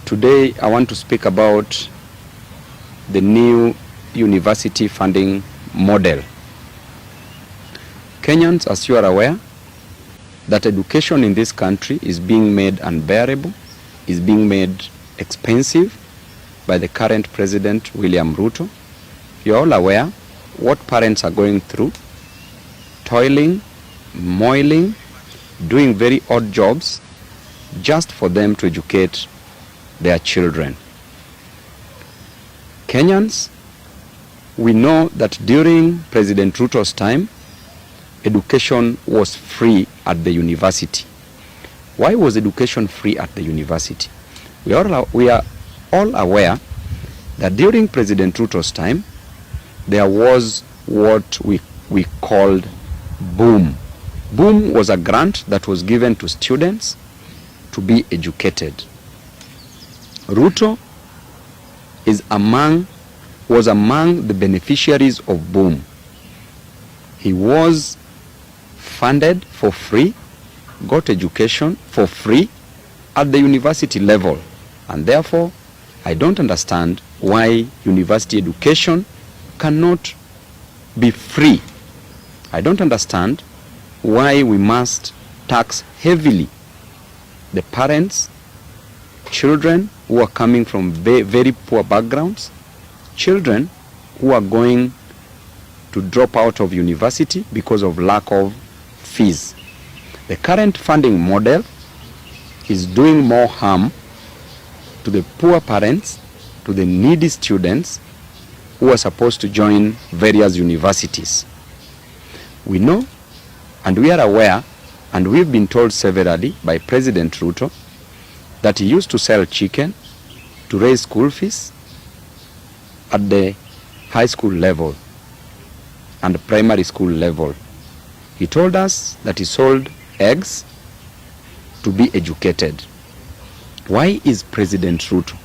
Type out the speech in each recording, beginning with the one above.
Today I want to speak about the new university funding model. Kenyans, as you are aware, that education in this country is being made unbearable, is being made expensive by the current president, William Ruto. You're all aware what parents are going through, toiling, moiling, doing very odd jobs just for them to educate their children. Kenyans, we know that during President Ruto's time, education was free at the university. Why was education free at the university? We are all aware that during President Ruto's time, there was what we called Boom. Boom was a grant that was given to students to be educated. Ruto was among the beneficiaries of Boom. He was funded for free, got education for free at the university level, and therefore I don't understand why university education cannot be free. I don't understand why we must tax heavily the parents, children who are coming from very poor backgrounds, children who are going to drop out of university because of lack of fees. The current funding model is doing more harm to the poor parents, to the needy students who are supposed to join various universities. We know and we are aware, and we've been told severally by President Ruto, that he used to sell chicken to raise school fees at the high school level and primary school level. He told us that he sold eggs to be educated. Why is President Ruto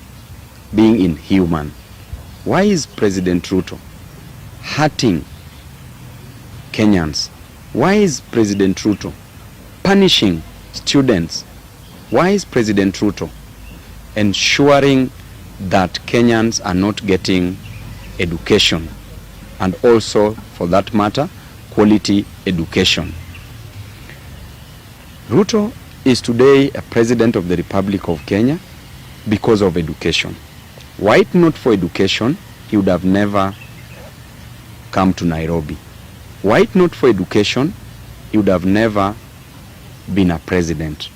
being inhuman? Why is President Ruto hurting Kenyans? Why is President Ruto punishing students? Why is President Ruto ensuring that Kenyans are not getting education, and also, for that matter, quality education? Ruto is today a president of the Republic of Kenya because of education. Were it not for education, he would have never come to Nairobi. Were it not for education, he would have never been a president.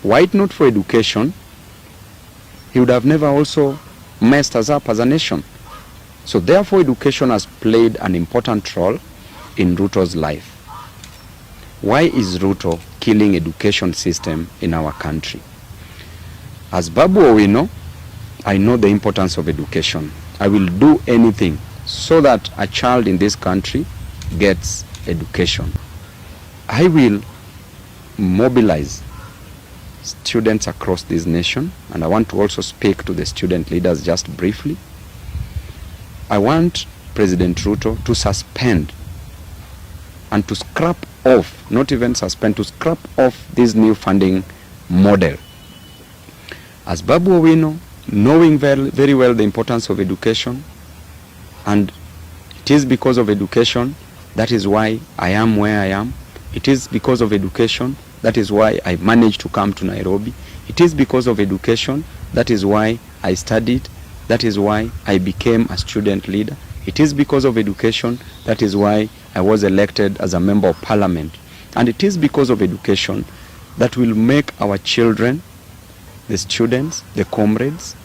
Were it not for education, he would have never also messed us up as a nation. So therefore, education has played an important role in Ruto's life. Why is Ruto killing education system in our country? As Babu Owino, I know the importance of education. I will do anything so that a child in this country gets education. I will mobilize students across this nation, and I want to also speak to the student leaders just briefly. I want President Ruto to suspend and to scrap off, not even suspend, to scrap off this new funding model. As Babu Owino, knowing very well the importance of education, and it is because of education that is why I am where I am. It is because of education that is why I managed to come to Nairobi. It is because of education that is why I studied. That is why I became a student leader. It is because of education that is why I was elected as a member of parliament. And it is because of education that will make our children, the students, the comrades,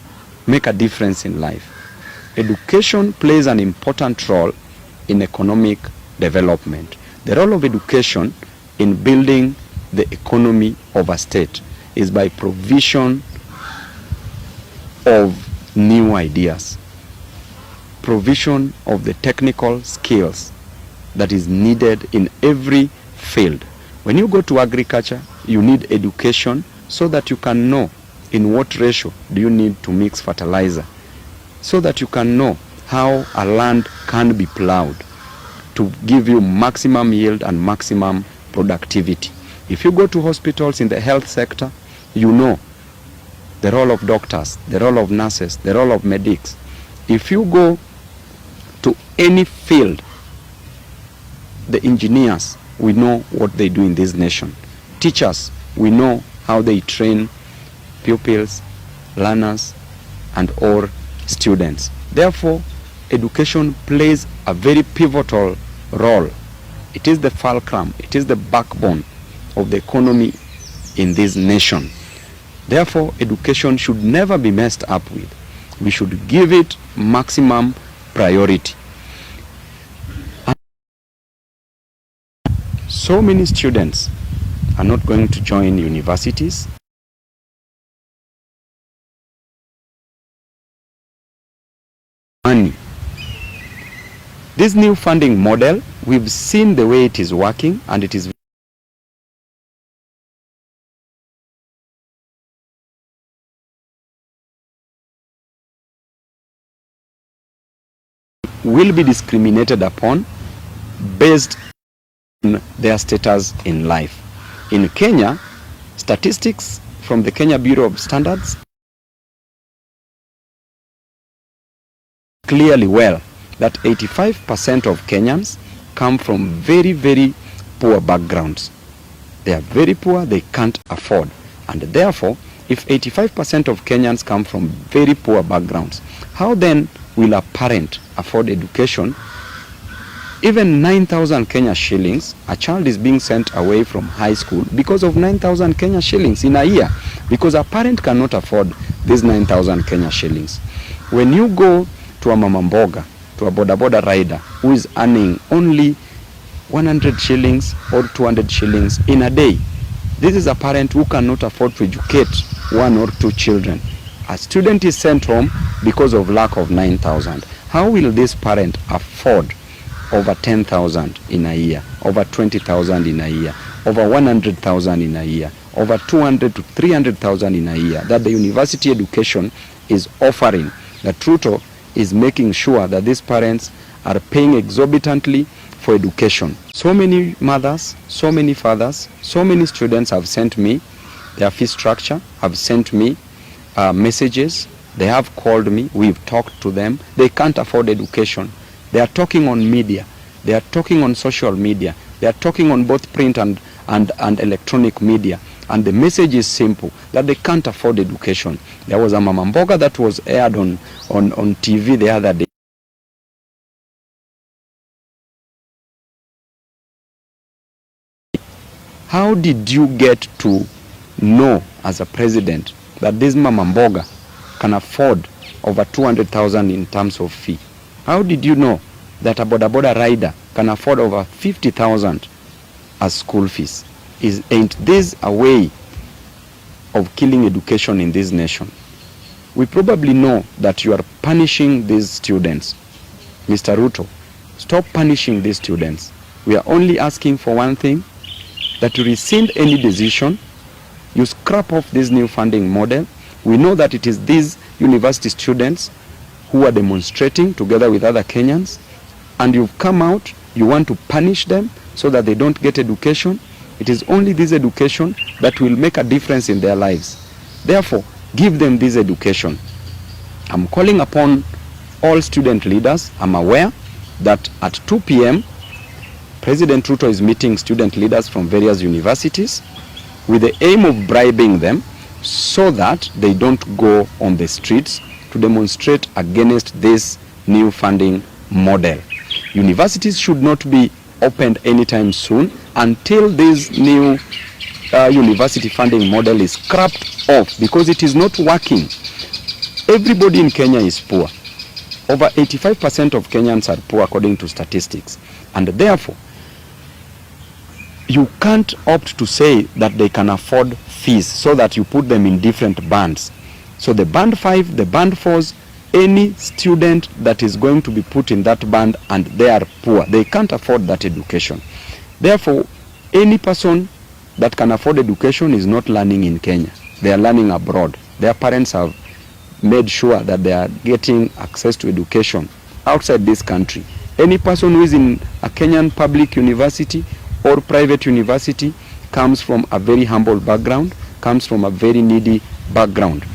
make a difference in life. Education plays an important role in economic development. The role of education in building the economy of a state is by provision of new ideas, provision of the technical skills that is needed in every field. When you go to agriculture, you need education so that you can know in what ratio do you need to mix fertilizer, so that you can know how a land can be plowed to give you maximum yield and maximum productivity. If you go to hospitals in the health sector, you know the role of doctors, the role of nurses, the role of medics. If you go to any field, the engineers, we know what they do in this nation. Teachers, we know how they train pupils, learners, and all students. Therefore, education plays a very pivotal role. It is the fulcrum, it is the backbone of the economy in this nation. Therefore, education should never be messed up with. We should give it maximum priority. So many students are not going to join universities. Money. This new funding model, we've seen the way it is working, and it is will be discriminated upon based on their status in life. In Kenya, statistics from the Kenya Bureau of Standards clearly well that 85% of Kenyans come from very, very poor backgrounds. They are very poor, they can't afford. And therefore, if 85% of Kenyans come from very poor backgrounds, how then will a parent afford education? Even 9,000 Kenya shillings, a child is being sent away from high school because of 9,000 Kenya shillings in a year, because a parent cannot afford these 9,000 Kenya shillings. When you go to a mama mboga, to a boda boda rider who is earning only 100 shillings or 200 shillings in a day, this is a parent who cannot afford to educate one or two children. A student is sent home because of lack of 9,000. How will this parent afford over 10,000 in a year, over 20,000 in a year, over 100,000 in a year, over 200 to 300,000 in a year that the university education is offering? That Ruto is making sure that these parents are paying exorbitantly for education. So many mothers, so many fathers, so many students have sent me their fee structure, have sent me messages. They have called me, we've talked to them. They can't afford education. They are talking on media, they are talking on social media, they are talking on both print and electronic media, and the message is simple, that they can't afford education. There was a mama mboga that was aired on TV the other day. How did you get to know as a president that this mama mboga can afford over 200,000 in terms of fee? How did you know that a boda boda rider can afford over 50,000 as school fees? Ain't this a way of killing education in this nation? We probably know that you are punishing these students. Mr. Ruto, stop punishing these students. We are only asking for one thing, that you rescind any decision, you scrap off this new funding model. We know that it is these university students who are demonstrating together with other Kenyans, and you've come out, you want to punish them so that they don't get education. It is only this education that will make a difference in their lives. Therefore, give them this education. I'm calling upon all student leaders. I'm aware that at 2 p.m. President Ruto is meeting student leaders from various universities with the aim of bribing them so that they don't go on the streets to demonstrate against this new funding model. Universities should not be opened anytime soon until this new university funding model is scrapped off, because it is not working. Everybody in Kenya is poor. Over 85% of Kenyans are poor according to statistics, and therefore you can't opt to say that they can afford fees so that you put them in different bands. So the band 5, the band 4s, any student that is going to be put in that band and they are poor, they can't afford that education. Therefore, any person that can afford education is not learning in Kenya. They are learning abroad. Their parents have made sure that they are getting access to education outside this country. Any person who is in a Kenyan public university or private university comes from a very humble background, comes from a very needy background.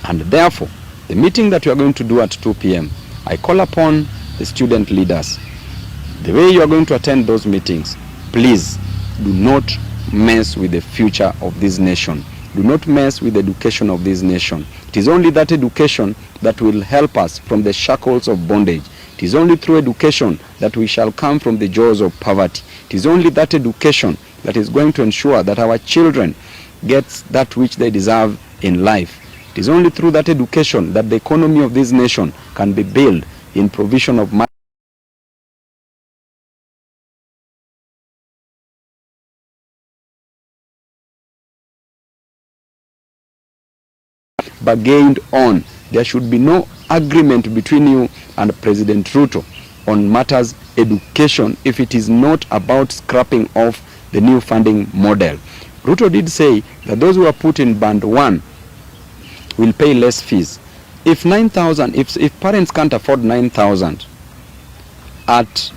And therefore, the meeting that we are going to do at 2 p.m., I call upon the student leaders. The way you are going to attend those meetings, please do not mess with the future of this nation. Do not mess with the education of this nation. It is only that education that will help us from the shackles of bondage. It is only through education that we shall come from the jaws of poverty. It is only that education that is going to ensure that our children get that which they deserve in life. It is only through that education that the economy of this nation can be built in provision of money bargained on. There should be no agreement between you and President Ruto on matters education if it is not about scrapping off the new funding model. Ruto did say that those who are put in band 1 will pay less fees. If 9,000, if parents can't afford 9,000 at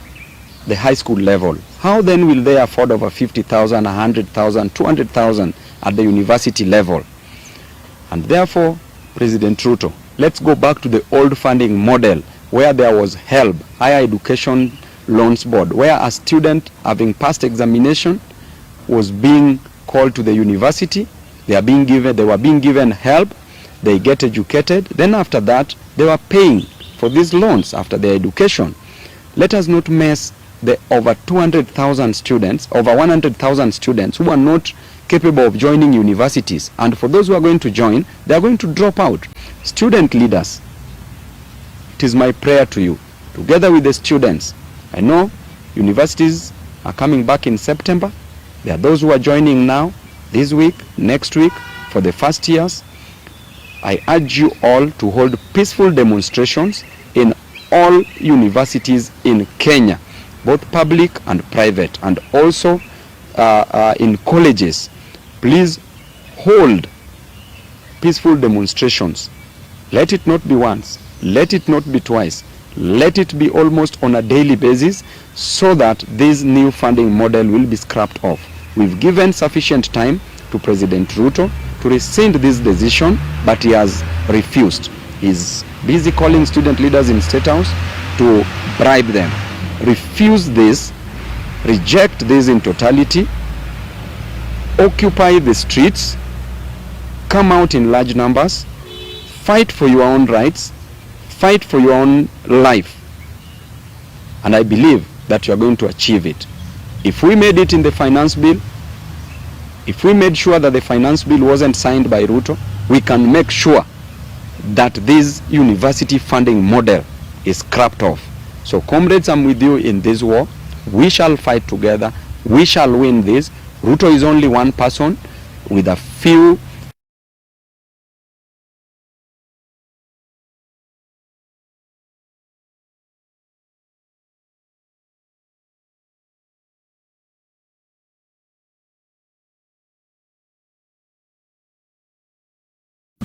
the high school level, how then will they afford over 50,000, 100,000, 200,000 at the university level? And therefore, President Ruto, let's go back to the old funding model where there was HELB, Higher Education Loans Board, where a student having passed examination was being called to the university. They were being given help. They get educated. Then after that, they were paying for these loans after their education. Let us not mess the over 200,000 students, over 100,000 students who are not capable of joining universities. And for those who are going to join, they are going to drop out. Student leaders, it is my prayer to you, together with the students. I know universities are coming back in September. There are those who are joining now, this week, next week, for the first years. I urge you all to hold peaceful demonstrations in all universities in Kenya, both public and private, and also in colleges. Please hold peaceful demonstrations. Let it not be once, let it not be twice, let it be almost on a daily basis, so that this new funding model will be scrapped off. We've given sufficient time to President Ruto to rescind this decision, but he has refused. He's busy calling student leaders in State House to bribe them. Refuse this, reject this in totality, occupy the streets, come out in large numbers, fight for your own rights, fight for your own life. And I believe that you are going to achieve it. If we made it in the finance bill, if we made sure that the finance bill wasn't signed by Ruto, we can make sure that this university funding model is scrapped off. So comrades, I'm with you in this war. We shall fight together. We shall win this. Ruto is only one person with a few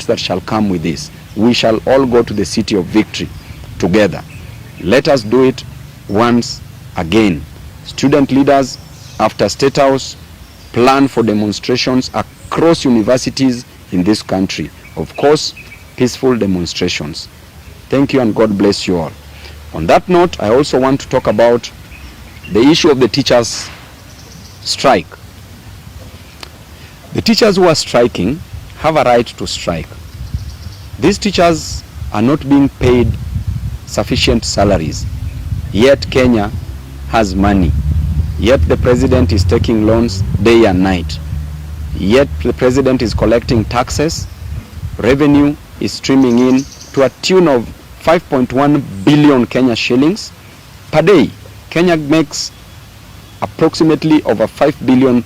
that shall come with this. We shall all go to the city of victory together. Let us do it once again. Student leaders, after State House, plan for demonstrations across universities in this country. Of course, peaceful demonstrations. Thank you and God bless you all. On that note, I also want to talk about the issue of the teachers' strike. The teachers who are striking have a right to strike. These teachers are not being paid sufficient salaries, yet Kenya has money, yet the president is taking loans day and night, yet the president is collecting taxes, revenue is streaming in to a tune of 5.1 billion Kenya shillings per day. Kenya makes approximately over 5 billion,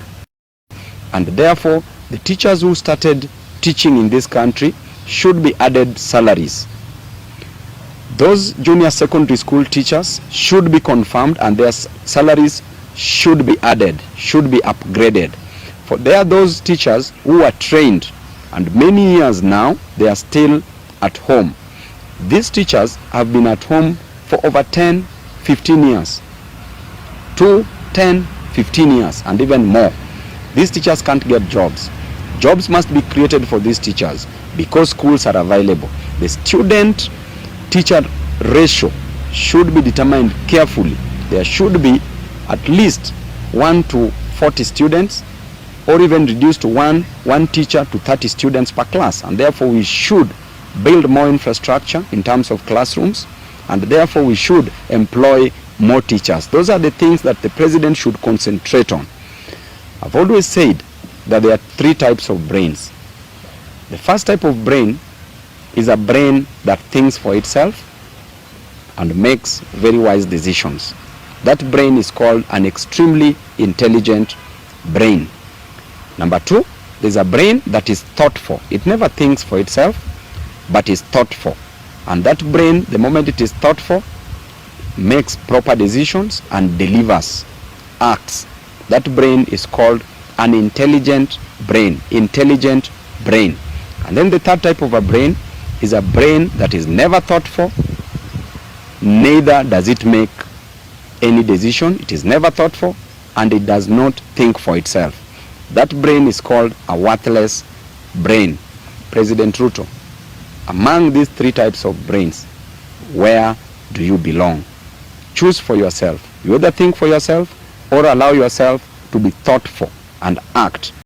and therefore the teachers who started teaching in this country should be added salaries. Those junior secondary school teachers should be confirmed and their salaries should be added, should be upgraded. For there are those teachers who are trained and many years now they are still at home. These teachers have been at home for over 10, 15 years. 2, 10, 15 years and even more. These teachers can't get jobs. Jobs must be created for these teachers because schools are available. The student-teacher ratio should be determined carefully. There should be at least 1 to 40 students, or even reduced to one teacher to 30 students per class. And therefore we should build more infrastructure in terms of classrooms, and therefore we should employ more teachers. Those are the things that the president should concentrate on. I've always said that there are 3 types of brains. The first type of brain is a brain that thinks for itself and makes very wise decisions. That brain is called an extremely intelligent brain. Number 2, there's a brain that is thoughtful. It never thinks for itself, but is thoughtful. And that brain, the moment it is thoughtful, makes proper decisions and delivers acts. That brain is called an intelligent brain. Intelligent brain. And then the third type of a brain is a brain that is never thoughtful, neither does it make any decision. It is never thoughtful, and it does not think for itself. That brain is called a worthless brain. President Ruto, among these 3 types of brains, where do you belong? Choose for yourself. You either think for yourself or allow yourself to be thoughtful and act.